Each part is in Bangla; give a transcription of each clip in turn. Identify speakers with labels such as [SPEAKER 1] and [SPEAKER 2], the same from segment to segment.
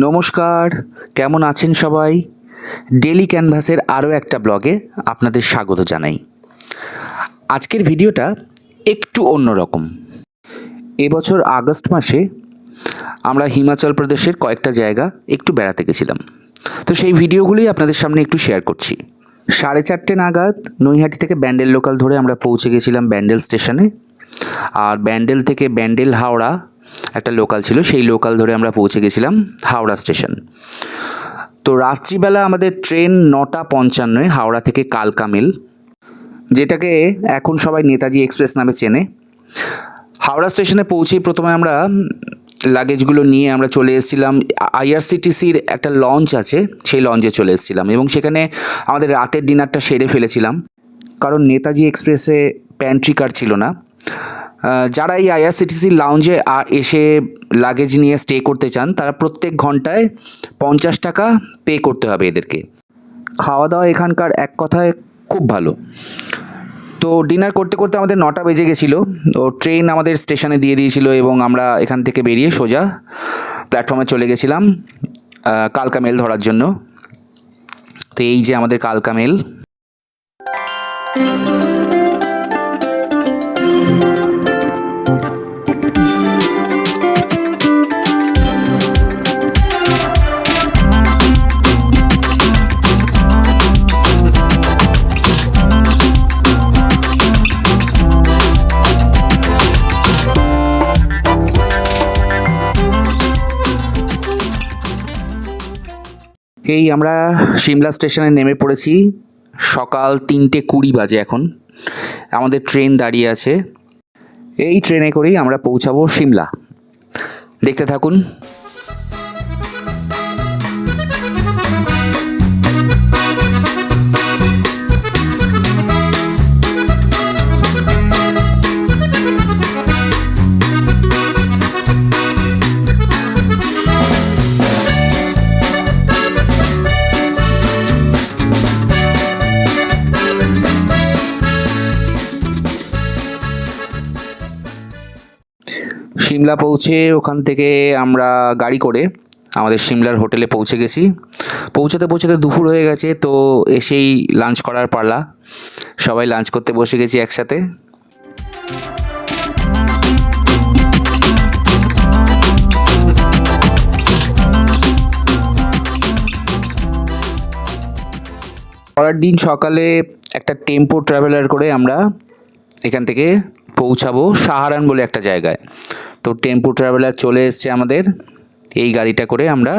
[SPEAKER 1] নমস্কার, কেমন আছেন সবাই? ডেলি ক্যানভাসের আরও একটা ব্লগে আপনাদের স্বাগত জানাই। আজকের ভিডিওটা একটু অন্যরকম। এবছর আগস্ট মাসে আমরা হিমাচল প্রদেশের কয়েকটা জায়গা একটু বেড়াতে গেছিলাম, তো সেই ভিডিওগুলোই আপনাদের সামনে একটু শেয়ার করছি। 4:30 নাগাদ নৈহাটি থেকে ব্যান্ডেল লোকাল ধরে আমরা পৌঁছে গেছিলাম ব্যান্ডেল স্টেশনে। আর ব্যান্ডেল থেকে ব্যান্ডেল হাওড়া একটা লোকাল ছিল, সেই লোকাল ধরে আমরা পৌঁছে গেছিলাম হাওড়া স্টেশন। তো রাত্রিবেলা আমাদের ট্রেন 9:55 হাওড়া থেকে কালকা মেল, যেটাকে এখন সবাই নেতাজি এক্সপ্রেস নামে চেনে। হাওড়া স্টেশনে পৌঁছেই প্রথমে আমরা লাগেজগুলো নিয়ে আমরা চলে এসেছিলাম আইআরসিটিসির একটা লঞ্চ আছে, সেই লঞ্চে চলে এসেছিলাম এবং সেখানে আমাদের রাতের ডিনারটা সেরে ফেলেছিলাম, কারণ নেতাজি এক্সপ্রেসে প্যান্ট্রি কার ছিল না। যারা এই আইআরসিটিসির লাউঞ্জে এসে লাগেজ নিয়ে স্টে করতে চান, তারা প্রত্যেক ঘন্টায় 50 টাকা পে করতে হবে এদেরকে। খাওয়া দাওয়া এখানকার এক কথায় খুব ভালো। তো ডিনার করতে করতে আমাদের 9টা বেজে গেছিলো। ও ট্রেন আমাদের স্টেশনে দিয়ে দিয়েছিল এবং আমরা এখান থেকে বেরিয়ে সোজা প্ল্যাটফর্মে চলে গেছিলাম কালকা মেল ধরার জন্য। তো এই যে আমাদের কালকা মেল। এই আমরা সিমলা স্টেশনে নেমে পড়েছি। সকাল 3:20 বাজে এখন। আমাদের ট্রেন দাঁড়িয়ে আছে। এই ট্রেনে করেই আমরা পৌঁছাবো সিমলা। দেখতে থাকুন। সিমলা পৌঁছে ওখান থেকে আমরা গাড়ি করে আমাদের সিমলার হোটেলে পৌঁছে গেছি। পৌঁছাতে দুপুর হয়ে গেছে, তো এসেই লাঞ্চ করার পালা। সবাই লাঞ্চ করতে বসে গেছি একসাথে। পরের দিন সকালে একটা টেম্পো ট্রাভেলার করে আমরা এখান থেকে পৌঁছাবো সাহারান বলে একটা জায়গায়। তো টেম্পো ট্রাভেলার চলে এসছে আমাদের। এই গাড়িটা করে আমরা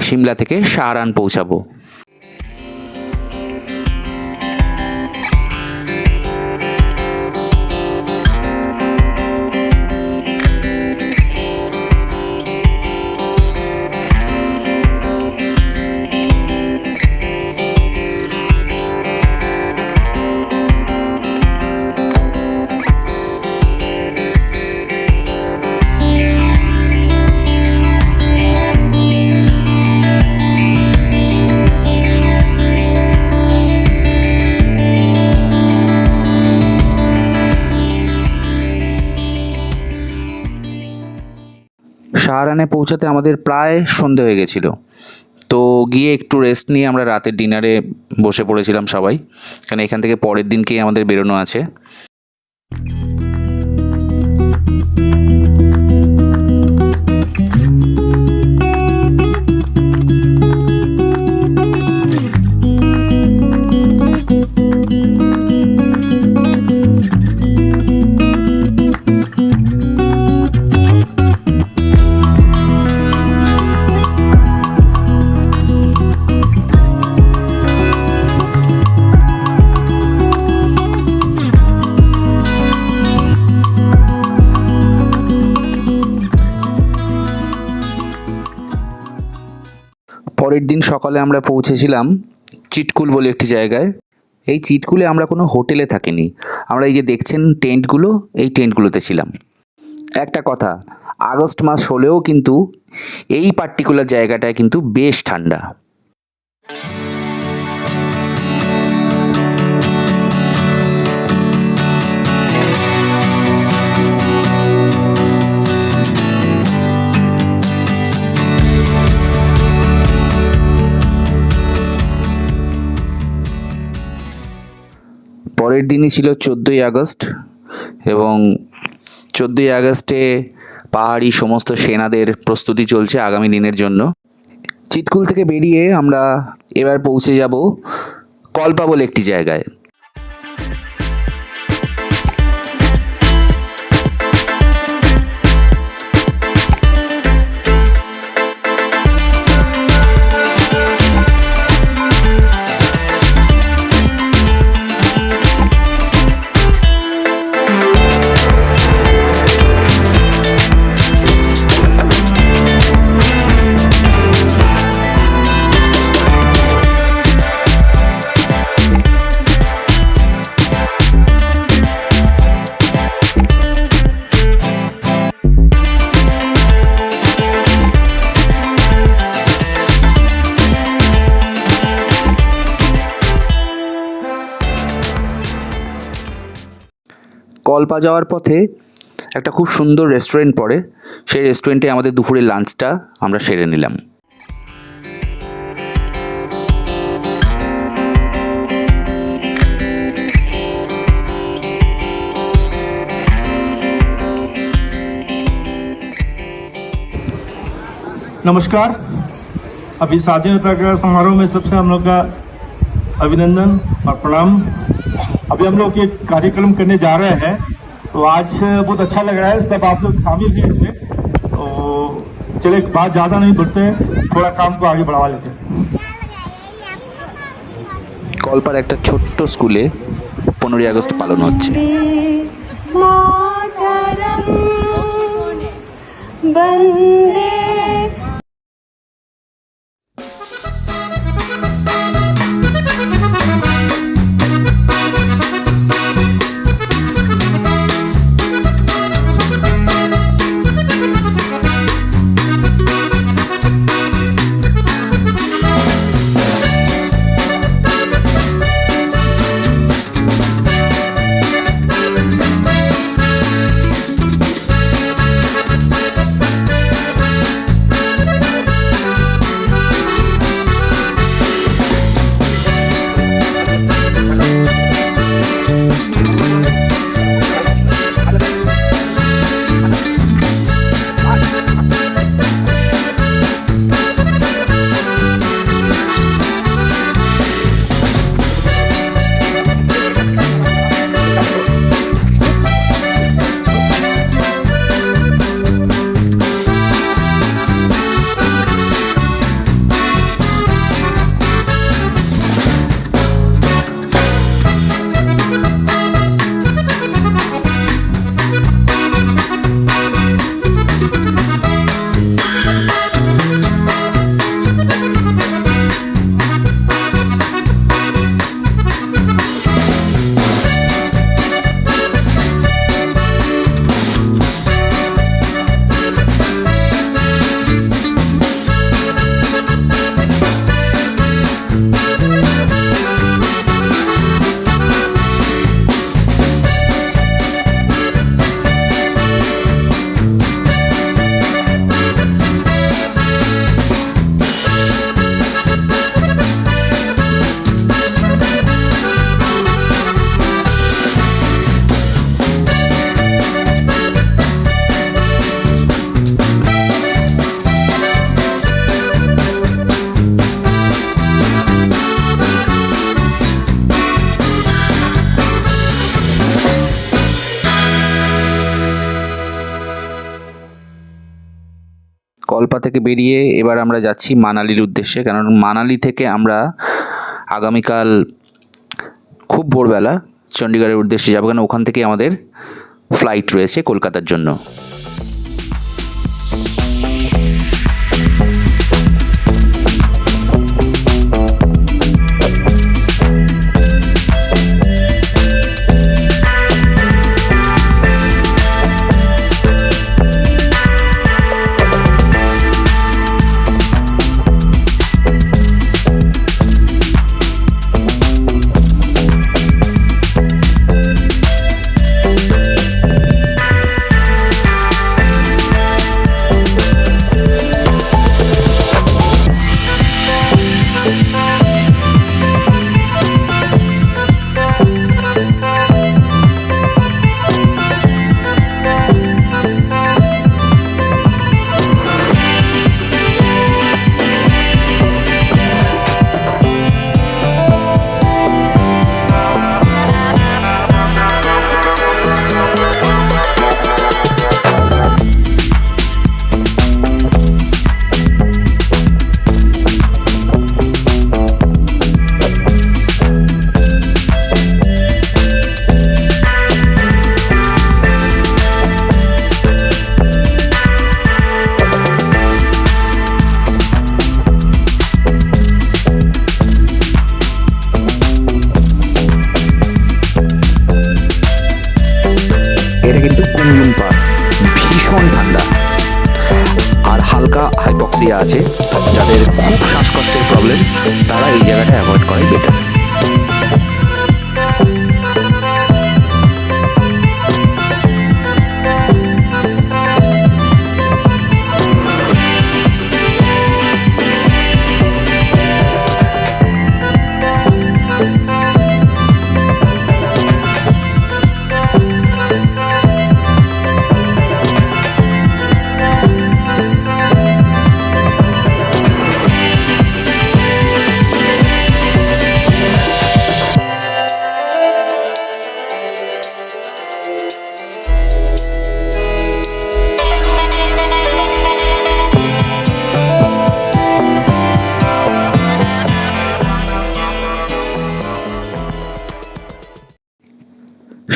[SPEAKER 1] সিমলা থেকে সাহারান পৌঁছাবো। সাহারানে পৌঁছাতে আমাদের প্রায় সন্ধে হয়ে গেছিলো। তো গিয়ে একটু রেস্ট নিয়ে আমরা রাতের ডিনারে বসে পড়েছিলাম সবাই, কারণ এখান থেকে পরের দিনকেই আমাদের বেরোনো আছে। পরের দিন সকালে আমরা পৌঁছেছিলাম চিটকুল বলে একটি জায়গায়। এই চিটকুলে আমরা কোনো হোটেলে থাকিনি, আমরা এই যে দেখছেন টেন্টগুলো, এই টেন্টগুলোতে ছিলাম। একটা কথা, আগস্ট মাস হলেও কিন্তু এই পার্টিকুলার জায়গাটায় কিন্তু বেশ ঠান্ডা। পরের দিনই ছিল 14ই আগস্ট এবং 14ই আগস্টে পাহাড়ি সমস্ত সেনাদের প্রস্তুতি চলছে আগামী দিনের জন্য। চিতকুল থেকে বেরিয়ে আমরা এবার পৌঁছে যাব কল্পা বলে একটি জায়গায়। কল্পা যাওয়ার পথে একটা খুব সুন্দর রেস্টুরেন্ট পড়ে, সেই রেস্টুরেন্টে আমাদের দুপুরের লাঞ্চটা আমরা সেরে নিলাম।
[SPEAKER 2] नमस्कार। अभी स्वाधीनता का समारोह में सबसे हम लोग का अभिनंदन और प्रणाम। अभी हम लोग ये कार्यक्रम करने जा रहे हैं, तो आज बहुत अच्छा लग रहा है, सब आप लोग शामिल हैं इसमें। तो चले बात ज़्यादा नहीं बढ़ते, थोड़ा काम को आगे बढ़ा लेते हैं।
[SPEAKER 1] কল্পার একটা ছোট্ট স্কুলে 15ই আগস্ট পালন হচ্ছে। কল্পা থেকে বেরিয়ে এবার আমরা যাচ্ছি মানালির উদ্দেশ্যে, কারণ মানালি থেকে আমরা আগামীকাল খুব ভোরবেলা চণ্ডীগড়ের উদ্দেশ্যে যাবো, কারণ ওখান থেকে আমাদের ফ্লাইট রয়েছে কলকাতার জন্য। হাইপোক্সিয়া আছে, যাদের খুব শ্বাসকষ্টের প্রবলেম, তারা এই জায়গাটা অ্যাভয়েড করাই বেটার।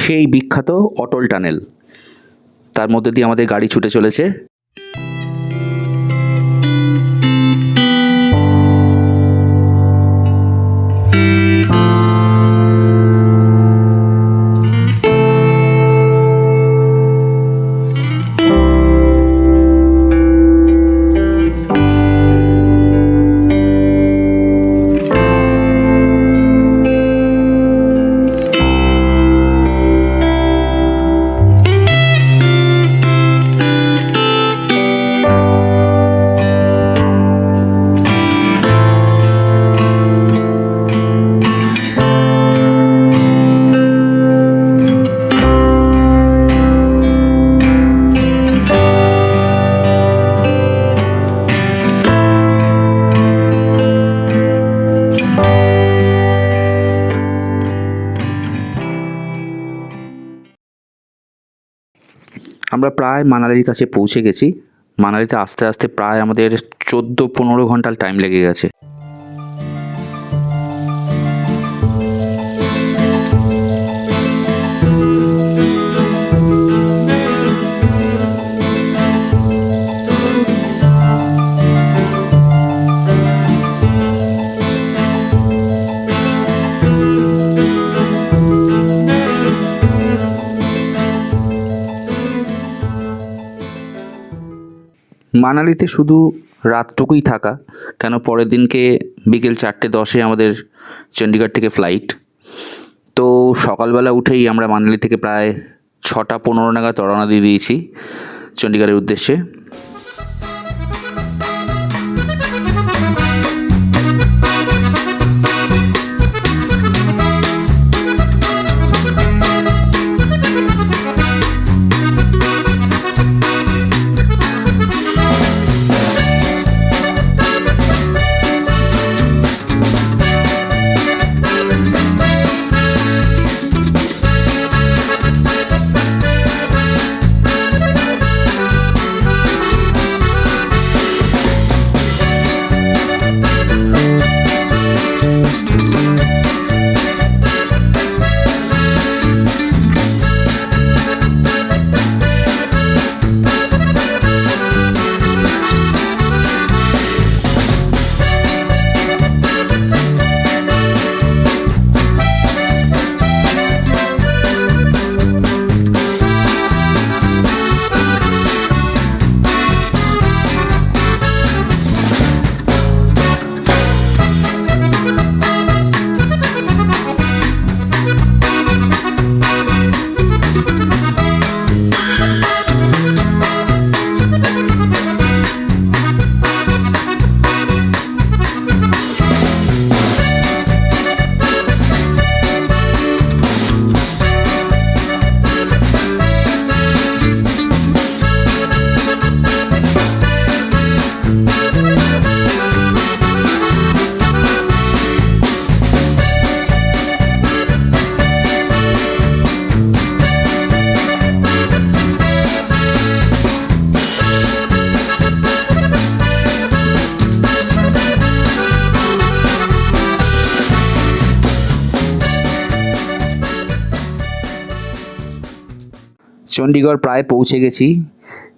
[SPEAKER 1] সেই বিখ্যাত অটল টানেল, তার মধ্যে দিয়ে আমাদের গাড়ি ছুটে চলেছে। আমরা প্রায় মানালির কাছে পৌঁছে গেছি। মানালিতে আস্তে আস্তে প্রায় আমাদের 14-15 ঘন্টার টাইম লেগে গেছে। মানালিতে শুধু রাতটুকুই থাকা, কেন পরের দিনকে বিকেল 4:10 আমাদের চণ্ডীগড় থেকে ফ্লাইট। তো সকালবেলা উঠেই আমরা মানালি থেকে প্রায় 6:15 নাগাদ রওনা দিয়ে দিয়েছি চণ্ডীগড়ের উদ্দেশ্যে। চণ্ডীগড় প্রায় পৌঁছে গেছি।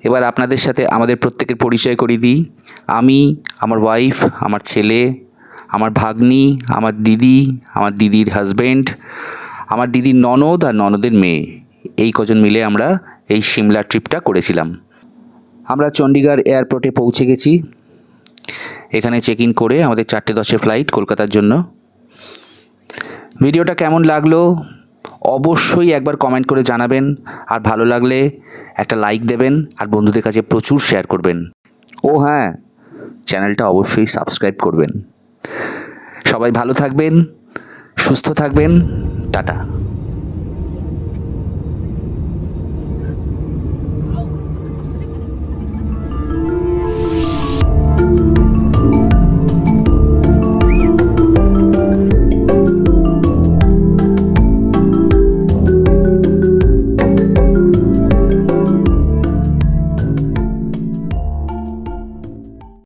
[SPEAKER 1] এবার আপনাদের সাথে আমাদের প্রত্যেকের পরিচয় করিয়ে দিই। আমি, আমার ওয়াইফ, আমার ছেলে, আমার ভাগ্নি, আমার দিদি, আমার দিদির হাজব্যান্ড, আমার দিদির ননদ আর ননদের মেয়ে, এই কজন মিলে আমরা এই সিমলা ট্রিপটা করেছিলাম। আমরা চণ্ডীগড় এয়ারপোর্টে পৌঁছে গেছি। এখানে চেক ইন করে আমাদের 4:10 ফ্লাইট কলকাতার জন্য। ভিডিওটা কেমন লাগলো অবশ্যই একবার কমেন্ট করে জানাবেন, আর ভালো লাগলে একটা লাইক দেবেন, আর বন্ধুদের কাছে প্রচুর শেয়ার করবেন। ও হ্যাঁ, চ্যানেলটা অবশ্যই সাবস্ক্রাইব করবেন। সবাই ভালো থাকবেন, সুস্থ থাকবেন, টাটা।